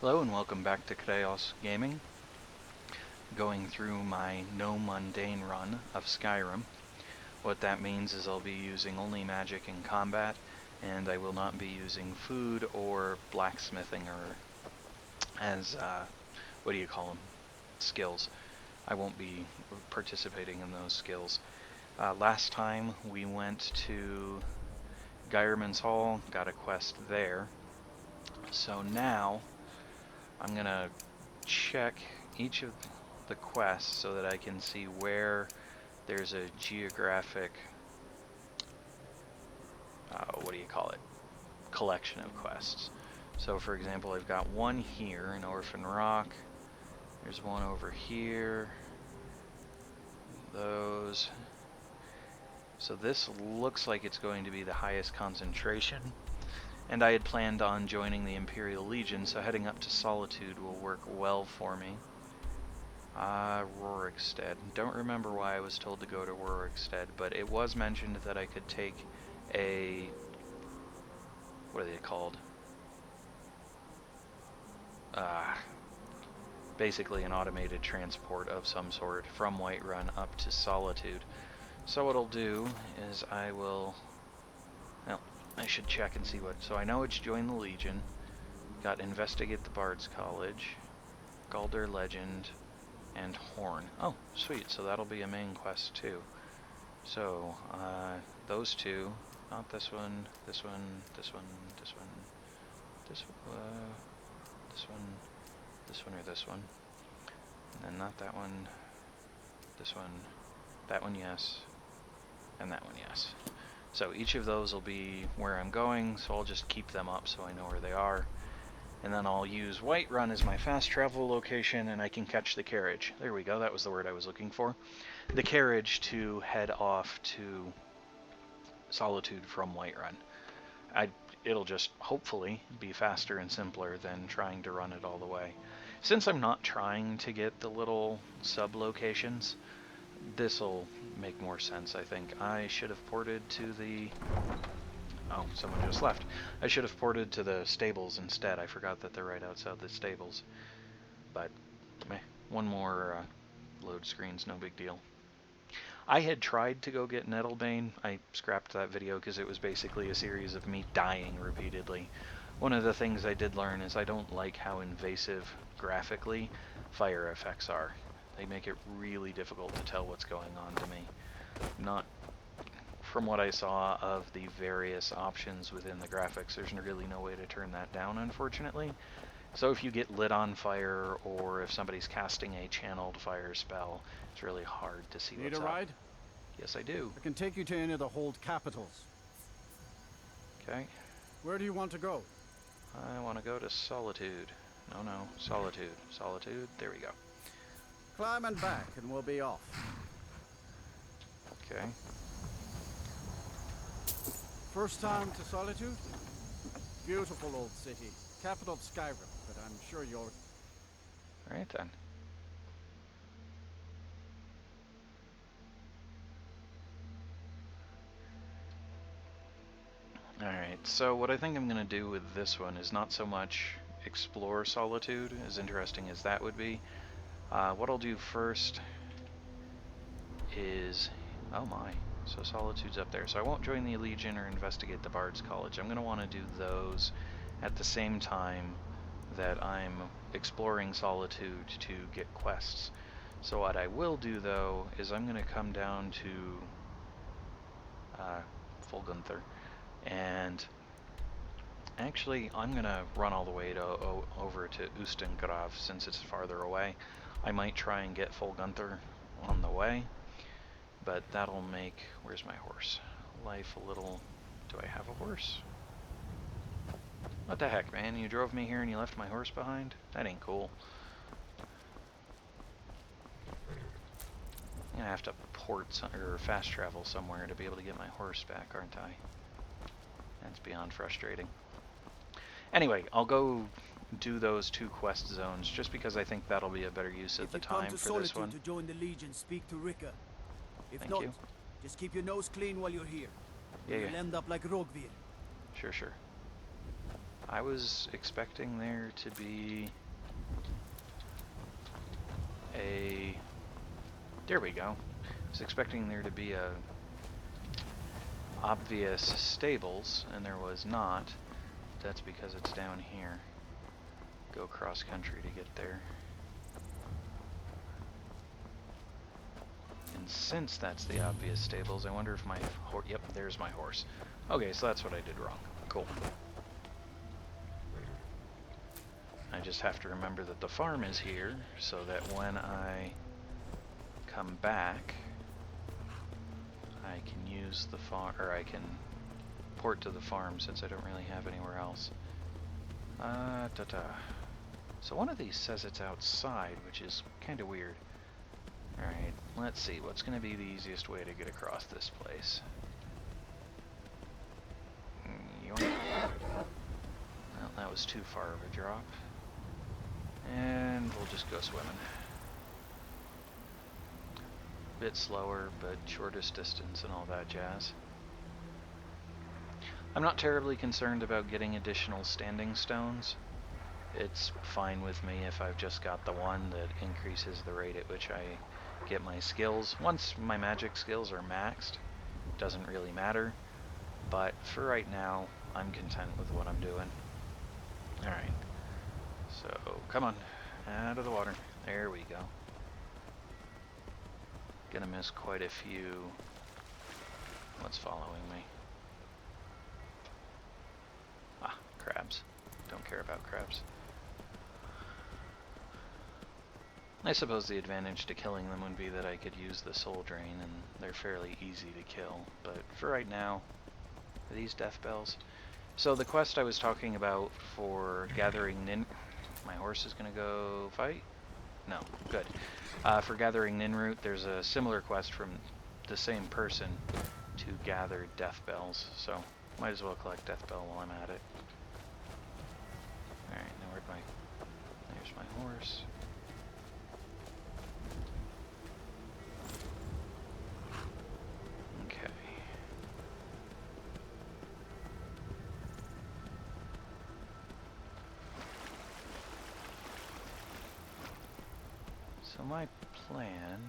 Hello and welcome back to Chaos Gaming. Going through my NoMundane Run of Skyrim. What that means is I'll be using only magic in combat, and I will not be using food or blacksmithing or what do you call them? Skills. I won't be participating in those skills. Last time we went to Geirman's Hall, got a quest there. So now I'm gonna check each of the quests so that I can see where there's a geographic, what do you call it, collection of quests. So for example, I've got one here in Orphan Rock, there's one over here, those. So this looks like it's going to be the highest concentration, and I had planned on joining the Imperial Legion, so heading up to Solitude will work well for me. Rorikstead. Don't remember why I was told to go to Rorikstead, but it was mentioned that I could take a... what are they called? Basically an automated transport of some sort from Whiterun up to Solitude. So what I'll do is I will... well, I should check and see what... so I know it's join the Legion. Got Investigate the Bard's College, Galder Legend, and Horn. Oh, sweet, so that'll be a main quest too. So, those two, not this one, this one, this one, this one, this one, this one, this one, or this one. And then not that one, this one, that one, yes, and that one, yes. So each of those will be where I'm going, so I'll just keep them up so I know where they are. And then I'll use Whiterun as my fast travel location, and I can catch the carriage. There we go, that was the word I was looking for. The carriage to head off to Solitude from Whiterun. It'll just, hopefully, be faster and simpler than trying to run it all the way. Since I'm not trying to get the little sub-locations, this'll make more sense, I think. I should have ported to the... oh, someone just left. I should have ported to the stables instead. I forgot that they're right outside the stables. But, one more load screen's no big deal. I had tried to go get Nettlebane. I scrapped that video because it was basically a series of me dying repeatedly. One of the things I did learn is I don't like how invasive, graphically, fire effects are. They make it really difficult to tell what's going on to me. Not... from what I saw of the various options within the graphics, there's really no way to turn that down, unfortunately. So if you get lit on fire, or if somebody's casting a channeled fire spell, it's really hard to see what's up. Need a ride? Yes, I do. I can take you to any of the hold capitals. Okay. Where do you want to go? I want to go to Solitude. No, Solitude. Solitude, there we go. Climb and back and we'll be off. Okay. First time to Solitude? Beautiful old city. Capital of Skyrim, but I'm sure you're... Alright then. Alright, so what I think I'm going to do with this one is not so much explore Solitude, as interesting as that would be. What I'll do first is... oh my. So Solitude's up there. So I won't join the Legion or investigate the Bard's College. I'm going to want to do those at the same time that I'm exploring Solitude to get quests. So what I will do, though, is I'm going to come down to Fulgunther, and actually I'm going to run all the way to over to Ustengrav since it's farther away. I might try and get Fulgunther on the way, but that'll make... where's my horse? Life a little... do I have a horse? What the heck, man? You drove me here and you left my horse behind? That ain't cool. I'm gonna have to port or fast travel somewhere to be able to get my horse back, aren't I? That's beyond frustrating. Anyway, I'll go do those two quest zones just because I think that'll be a better use of the time for this one. To join the Legion, speak to Rika. If Thank not, you. just keep your nose clean while you're here. Yeah, You'll yeah. end up like Rogvir. Sure. I was expecting there to be a... There we go. I was expecting there to be a obvious stables, and there was not. That's because it's down here. Go cross country to get there. And since that's the obvious stables, I wonder if my horse... Yep, there's my horse. Okay, so that's what I did wrong. Cool. I just have to remember that the farm is here, so that when I come back, I can use the farm, or I can port to the farm since I don't really have anywhere else. So one of these says it's outside, which is kind of weird. Alright, let's see, what's going to be the easiest way to get across this place? Yoink. Well, that was too far of a drop. And we'll just go swimming. Bit slower, but shortest distance and all that jazz. I'm not terribly concerned about getting additional standing stones. It's fine with me if I've just got the one that increases the rate at which I get my skills. Once my magic skills are maxed, it doesn't really matter. But for right now, I'm content with what I'm doing. Alright. So, come on. Out of the water. There we go. Gonna miss quite a few. What's following me? Ah, crabs. Don't care about crabs. I suppose the advantage to killing them would be that I could use the soul drain and they're fairly easy to kill. But for right now, are these death bells? So the quest I was talking about for gathering my horse is gonna go fight? No, good. For gathering Ninroot, there's a similar quest from the same person to gather death bells, so might as well collect death bell while I'm at it. Alright, now there's my horse. Okay. So my plan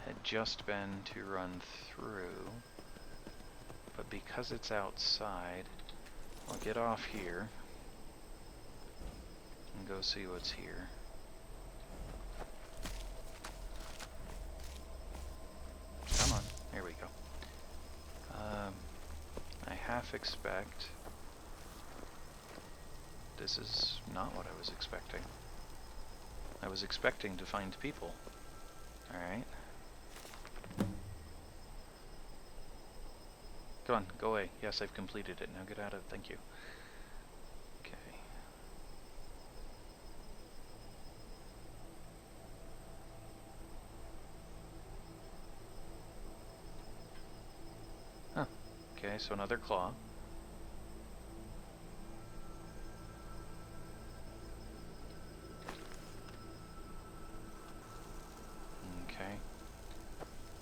had just been to run through, but because it's outside, I'll get off here and go see what's here. Come on, there we go. I half expect this is not what I was expecting. I was expecting to find people. Alright. Come on, go away. Yes, I've completed it. Now get out of it. Thank you. Okay. Huh. Okay, so another claw.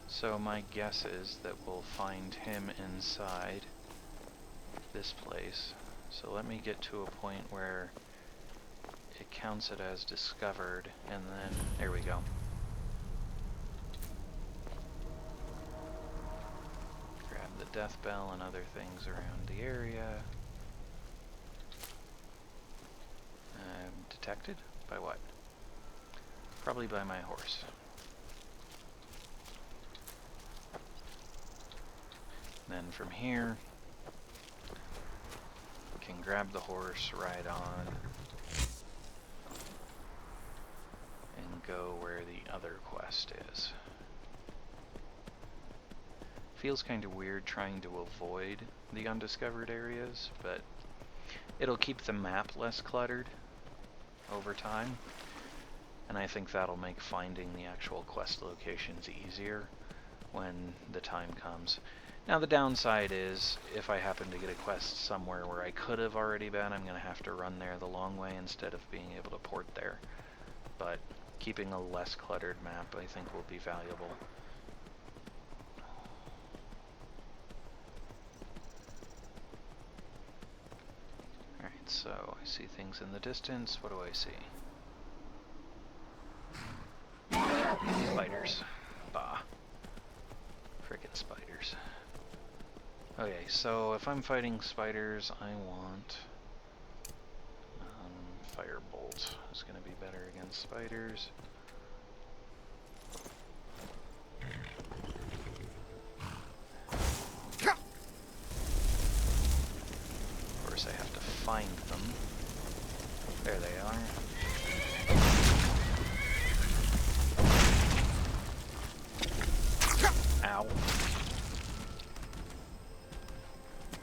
So my guess is that we'll find him inside this place. So let me get to a point where it counts it as discovered, and then, there we go. Grab the death bell and other things around the area. Detected? By what? Probably by my horse. Then from here, we can grab the horse, ride on, and go where the other quest is. Feels kind of weird trying to avoid the undiscovered areas, but it'll keep the map less cluttered over time, and I think that'll make finding the actual quest locations easier when the time comes. Now the downside is, if I happen to get a quest somewhere where I could have already been, I'm going to have to run there the long way instead of being able to port there. But keeping a less cluttered map, I think, will be valuable. so I see things in the distance. What do I see? Spiders. Bah. Frickin' spiders. Okay, so if I'm fighting spiders, I want... Firebolt is going to be better against spiders. Of course, I have to find them. There they are. Ow.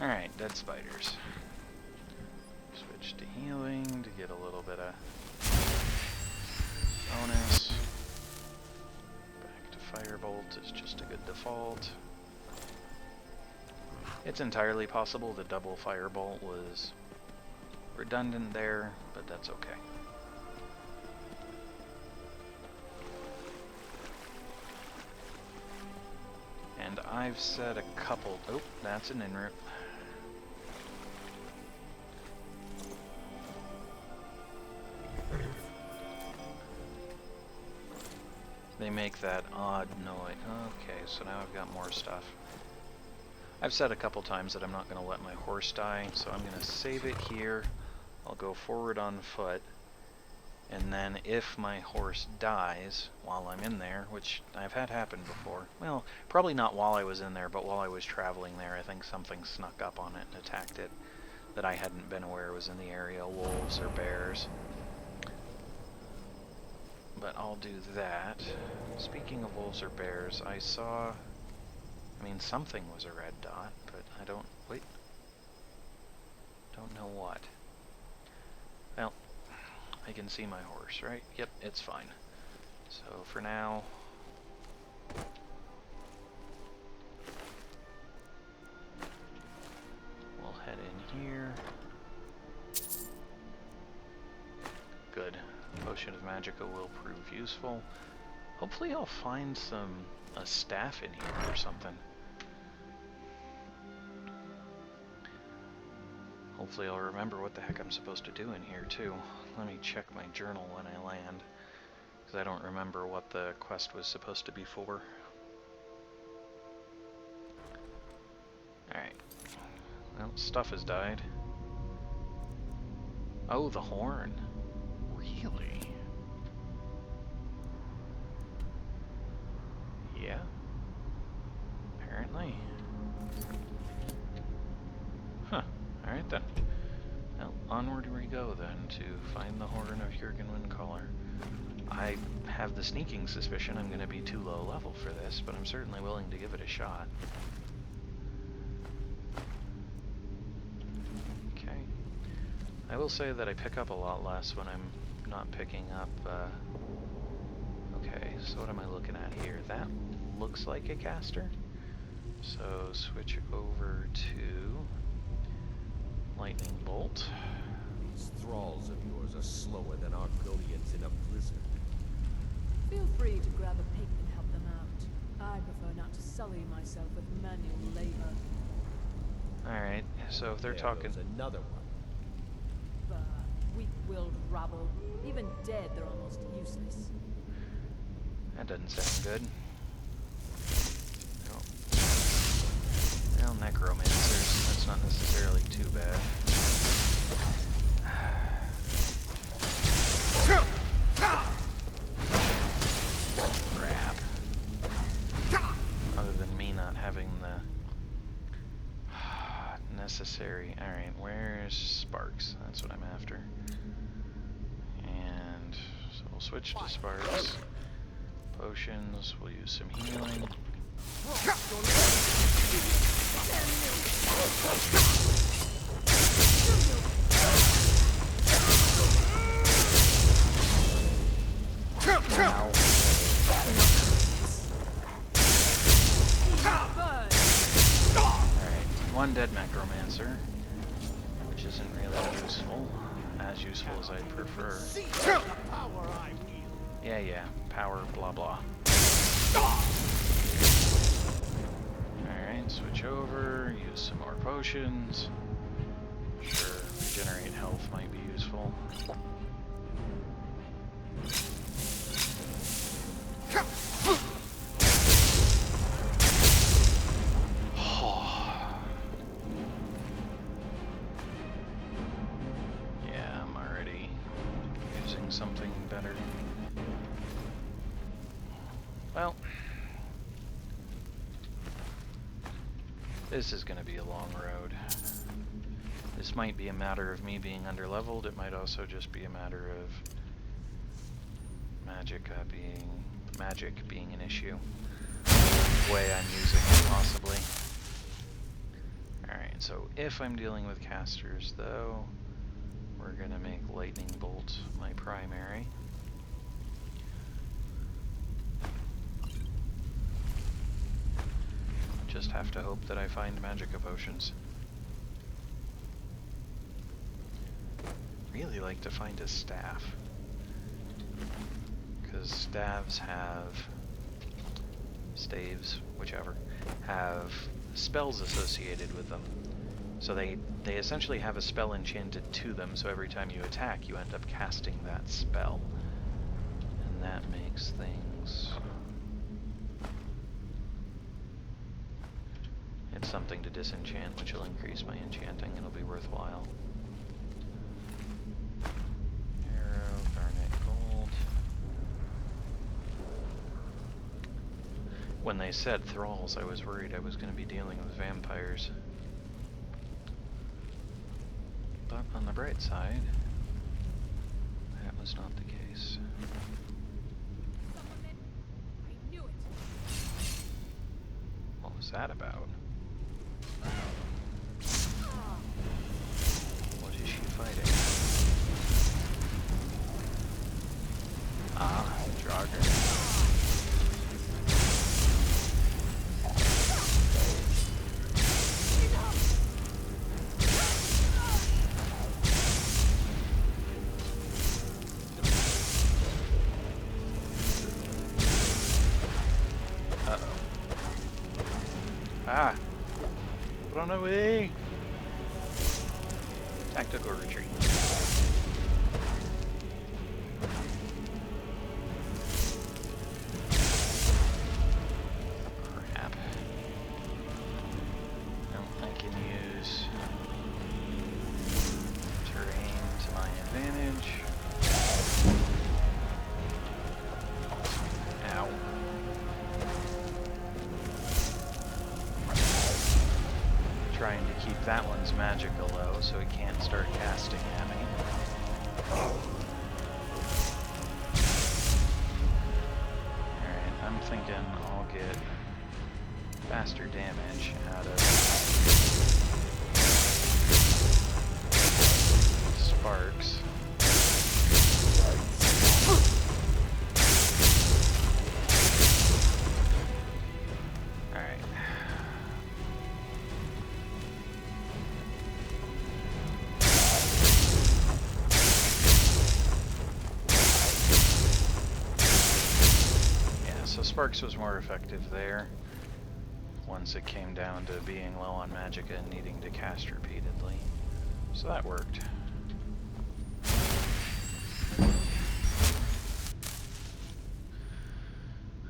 Alright, dead spiders. Switch to healing to get a little bit of bonus. Back to Firebolt is just a good default. It's entirely possible the double Firebolt was redundant there, but that's okay. And I've said a couple... Oh, that's an in-route. They make that odd noise. Okay, so now I've got more stuff. I've said a couple times that I'm not going to let my horse die, so I'm going to save it here. I'll go forward on foot, and then if my horse dies while I'm in there, which I've had happen before, well, probably not while I was in there, but while I was traveling there, I think something snuck up on it and attacked it that I hadn't been aware was in the area, wolves or bears. But I'll do that. Speaking of wolves or bears, I saw... I mean, something was a red dot, but I don't... Wait. Don't know what. Well, I can see my horse, right? Yep, it's fine. So, for now... we'll head in here. Good. Potion of Magicka will prove useful. Hopefully I'll find a staff in here or something. Hopefully I'll remember what the heck I'm supposed to do in here too. Let me check my journal when I land, because I don't remember what the quest was supposed to be for. Alright. Well, stuff has died. Oh, the horn. Really? Yeah. Apparently. Huh. Alright then. Well, onward we go then to find the horn of Jurgen Windcaller. I have the sneaking suspicion I'm going to be too low level for this, but I'm certainly willing to give it a shot. Okay. I will say that I pick up a lot less when I'm not picking up, okay, so what am I looking at here? That looks like a caster. So switch over to Lightning Bolt. These thralls of yours are slower than Argonians in a blizzard. Feel free to grab a pick and help them out. I prefer not to sully myself with manual labor. Alright, so if they're There talking... goes another one. But weak-willed rabble. Even dead, they're almost useless. That doesn't sound good. Oh. Well, necromancers, that's not necessarily too bad. Crap. Other than me not having the necessary... Alright, where's Sparks? That's what I'm after. And so we'll switch to Sparks. Potions, we'll use some healing. Ow. Alright, one dead necromancer, which isn't really useful. As useful as I'd prefer. Yeah, power, blah blah. Alright, switch over, use some more potions. Sure. regenerate health might be useful. Yeah, I'm already using something better. Well, this is going to be a long road. This might be a matter of me being underleveled. It might also just be a matter of magic being an issue. The way I'm using it, possibly. Alright, so if I'm dealing with casters, though, we're going to make Lightning Bolt my primary. Just have to hope that I find Magicka potions. Really like to find a staff, because staves staves, whichever, have spells associated with them. So they essentially have a spell enchanted to them, so every time you attack, you end up casting that spell. And that makes things... It's something to disenchant, which will increase my enchanting. It'll be worthwhile. Arrow, garnet, gold. When they said thralls, I was worried I was going to be dealing with vampires. But on the bright side, that was not the case. I knew it. What was that about? What is she fighting? Ah, Jurgen. Uh-oh. Ah! Run away! Tactical retreat. Crap. No, I can use terrain to my advantage. Ow. Trying to keep that one's Magicka low so it can't start casting at me. Alright, I'm thinking I'll get faster damage out of sparks. Alright. So Sparks was more effective there, once it came down to being low on Magicka and needing to cast repeatedly. So that worked.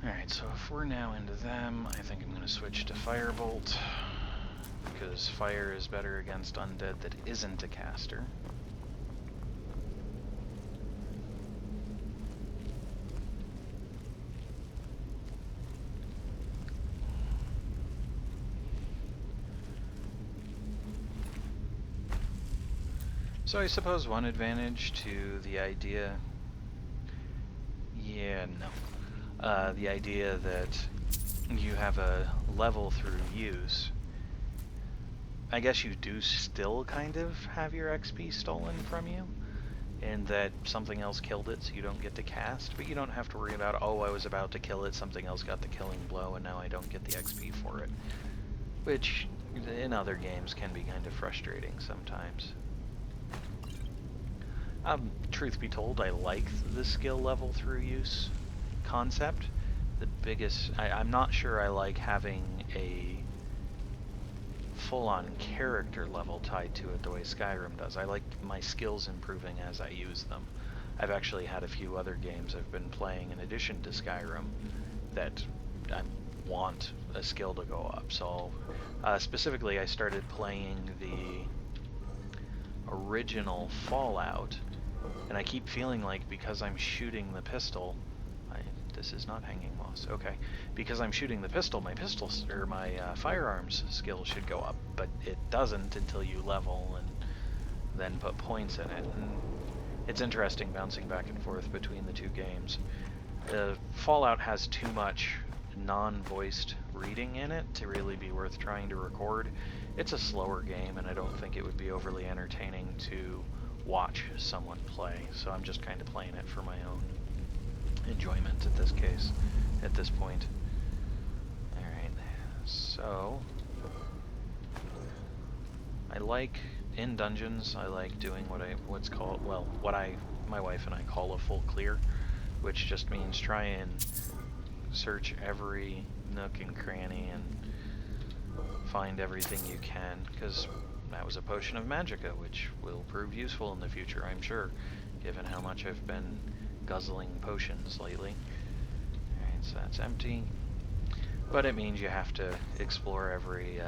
Alright, so if we're now into them, I think I'm going to switch to Firebolt, because fire is better against undead that isn't a caster. So I suppose one advantage to the idea... the idea that you have a level through use. I guess you do still kind of have your XP stolen from you, in that something else killed it so you don't get to cast, but you don't have to worry about, oh, I was about to kill it, something else got the killing blow, and now I don't get the XP for it. Which, in other games, can be kind of frustrating sometimes. Truth be told, I like the skill level through use concept. The biggest... I'm not sure I like having a full-on character level tied to it the way Skyrim does. I like my skills improving as I use them. I've actually had a few other games I've been playing in addition to Skyrim that I want a skill to go up. So specifically I started playing the original Fallout, and I keep feeling like because I'm shooting the pistol, this is not hanging moss. Okay, because I'm shooting the pistol, my pistols or my firearms skill should go up, but it doesn't until you level and then put points in it. And it's interesting bouncing back and forth between the two games. Fallout has too much non-voiced reading in it to really be worth trying to record. It's a slower game, and I don't think it would be overly entertaining to watch someone play, so I'm just kind of playing it for my own enjoyment at this point. Alright, so I like, in dungeons, I like doing what my wife and I call a full clear, which just means try and search every nook and cranny and find everything you can, because that was a potion of magicka, which will prove useful in the future, I'm sure, given how much I've been guzzling potions lately. Alright, so that's empty. But it means you have to explore every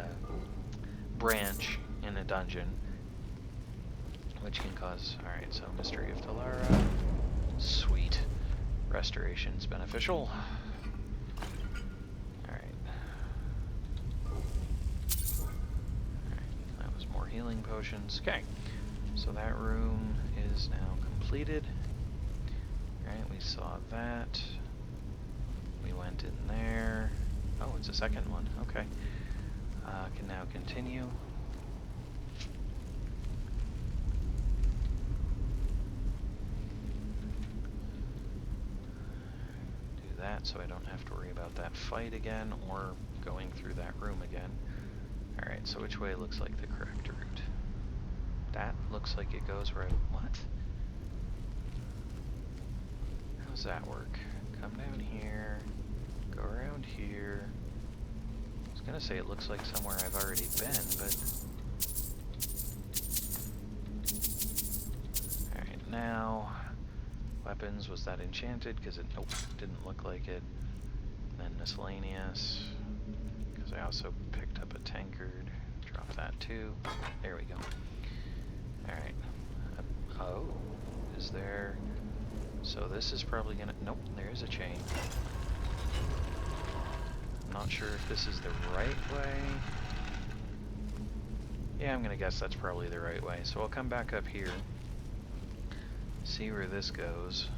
branch in a dungeon, which can cause... Alright, so Mystery of Talara. Sweet. Restoration's beneficial. Alright. Alright, that was more healing potions. Okay, so that room is now completed. Alright, we saw that. We went in there. Oh, it's a second one. Okay. Can now continue. Do that so I don't have to worry about that fight again or going through that room again. Alright, so which way looks like the correct route? That looks like it goes right... What? How does that work? Come down here, go around here. I was gonna say it looks like somewhere I've already been, but... Alright, now... Weapons, was that enchanted? Because it, nope, didn't look like it. Then miscellaneous, because I also picked up a tankard. Drop that too. There we go. Alright. Oh, is there... So this is probably gonna... Nope, there is a chain. I'm not sure if this is the right way. Yeah, I'm gonna guess that's probably the right way. So I'll come back up here. See where this goes.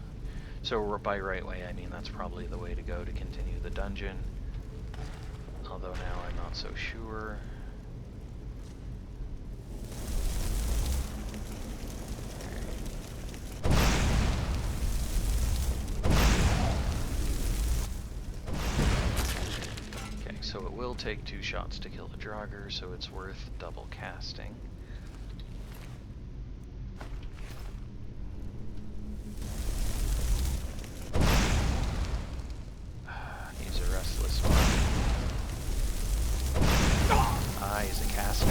So by right way, I mean that's probably the way to go to continue the dungeon. Although now I'm not so sure. So it will take 2 shots to kill a Draugr, so it's worth double casting. He's a restless one. Ah, he's a caster.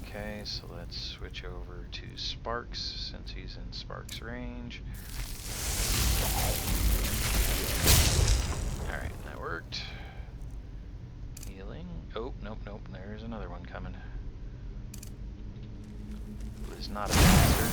Okay, so let's switch over to Sparks, since he's in Sparks range. Alright, that worked. Oh, nope, there's another one coming. Who is not a caster.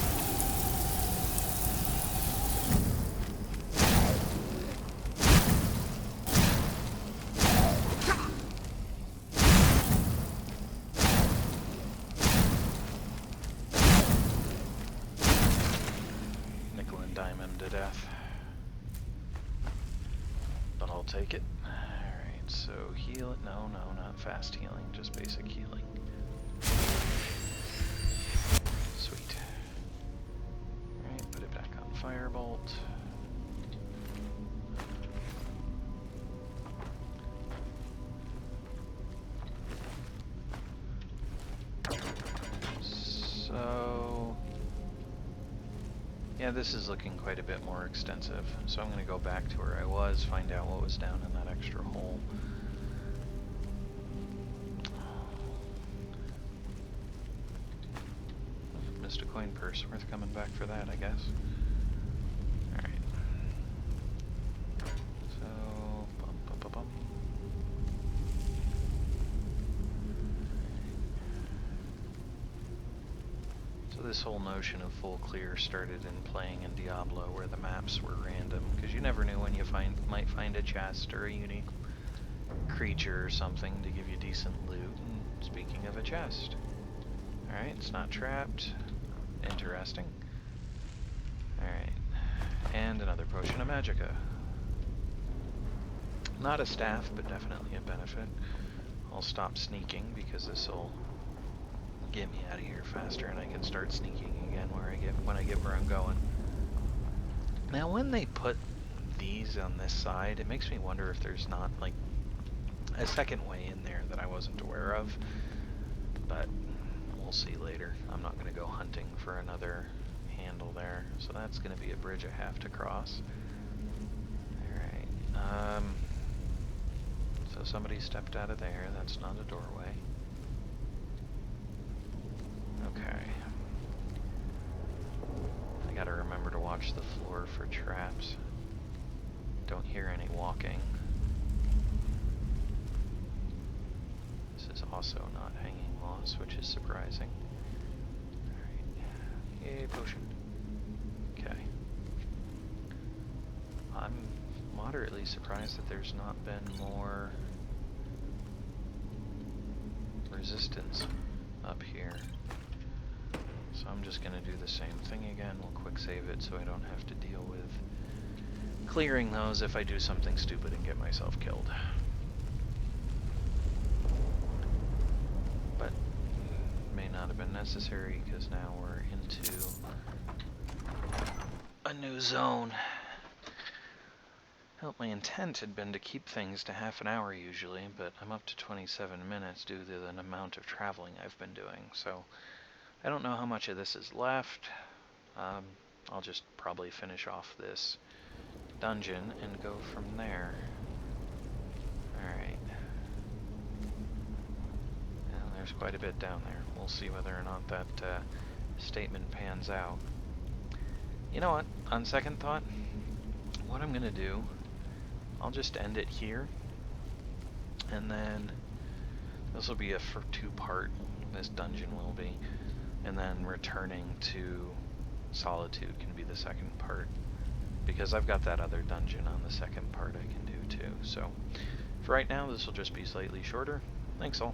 Nickel and dime him to death. But I'll take it. So heal it, no, not fast healing, just basic healing. Sweet. Alright, put it back on Firebolt. So... yeah, this is looking quite a bit more extensive. So I'm going to go back to where I was, find out what was down in that extra hole. coin purse. Worth coming back for that, I guess. Alright. So, bum, bum, bum, bum. So this whole notion of full clear started in playing in Diablo, where the maps were random, because you never knew when you might find a chest or a unique creature or something to give you decent loot. And speaking of a chest, alright, it's not trapped. Interesting. Alright, and another potion of magicka. Not a staff, but definitely a benefit. I'll stop sneaking because this will get me out of here faster, and I can start sneaking again when I get where I'm going. Now, when they put these on this side, it makes me wonder if there's not like a second way in there that I wasn't aware of, but we'll see later. I'm not going to go hunting for another handle there, so that's going to be a bridge I have to cross. Alright, so somebody stepped out of there. That's not a doorway. Okay. I gotta remember to watch the floor for traps. Don't hear any walking. This is also not hanging moss, which is surprising. Alright. Yay, potion. Okay. I'm moderately surprised that there's not been more resistance up here. So I'm just going to do the same thing again. We'll quick save it so I don't have to deal with clearing those if I do something stupid and get myself killed. But may not have been necessary because now we're into a new zone. Well, my intent had been to keep things to half an hour usually, but I'm up to 27 minutes due to the amount of traveling I've been doing, so I don't know how much of this is left. I'll just probably finish off this dungeon and go from there. Alright. Well, there's quite a bit down there. We'll see whether or not that statement pans out. You know what? On second thought, what I'm going to do, I'll just end it here, and then this will be a two-part, this dungeon will be, and then returning to Solitude can be the second part, because I've got that other dungeon on the second part I can do too. So for right now, this will just be slightly shorter. Thanks all.